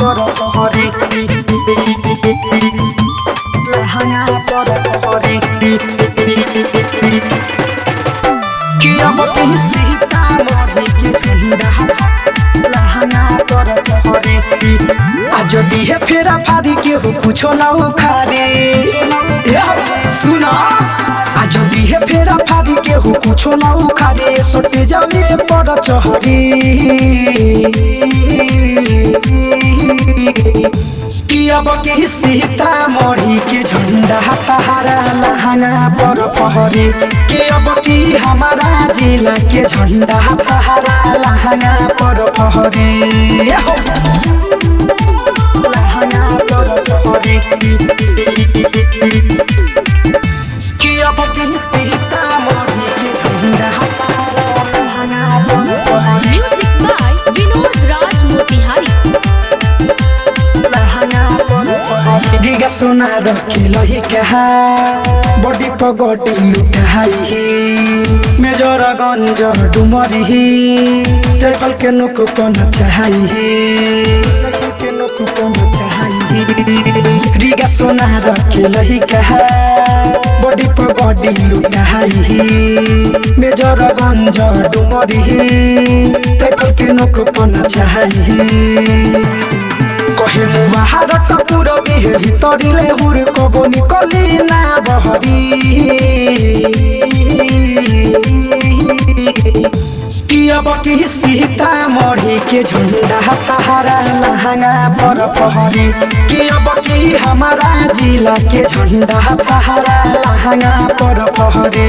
पर पहरे लहंगा पर पहरे कि अब सीता मरी के झंडा लहंगा पर पहरे आज दिहे फेरा फारी के हो कुछ ना उखारे सुना आज दिहे फेरा फारी के हो कुछ ना उखारे सटे जावे पर चहरी कि अब सीता मरी के झंडा तहारा लहंगा पर पहरे कि अब हमारा जिला के झंडा तहारा लहंगा पर पहरे लहंगा पर पहरे कि अब सीता मरी के झंडा तहारा लहंगा पर पहरे। म्यूजिक बाय विनोद राज मोतिहारी। दिगा सोना रखे लही कहा बॉडी पगटी लुटाई मेजर गंज डुमरी ट्रेकल के नुक कोन चाहई दिगा सोना रखे लही कहा बॉडी पगटी लुटाई मेजर गंज डुमरी ट्रेकल के नुक कोन चाहई कहे मुहार टपुर देहे भितरिले हुर कबो निकली ना बहरी कि अब सीता मरी के झंडा तहारा लहंगा पर पहरे कि अब हमारा जिला के झंडा तहारा लहंगा पर पहरे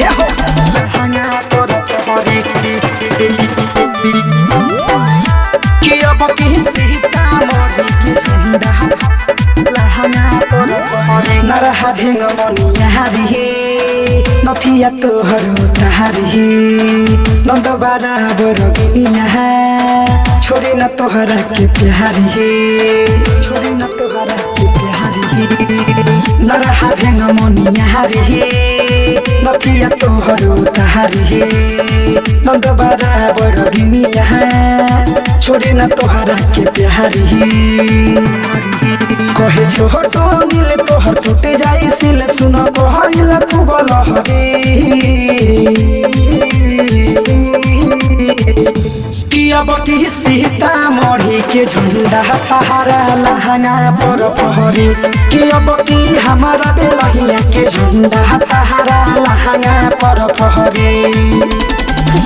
लहंगा पर पहरे कि अब सीता मरी के झंडा लहंगा पर पहरे नरहा ढेंग मनिया रे नथिया तोहरो तहारी नंद बराबर गिनिया छोड़ी न तोहरा के प्यारी छोड़ी न तोहरा के प्यारी नरहा ढेंग मनिया रे नथिया तोहरो तहारी नंद बराबर गिनिया छोड़ी न तोहरा के प्यारी कहे छोटो नील तोहर टूटे जाई सिल सुन कहल तू बलहरी कि अब सीता मरी के झंडा तहारा लहंगा पर पहरे कि अब हमारा बेलहिया के झंडा तहारा लहंगा पर पहरे।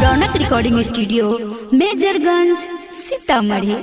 रौनक रिकॉर्डिंग स्टूडियो मेजरगंज सीतामढ़ी।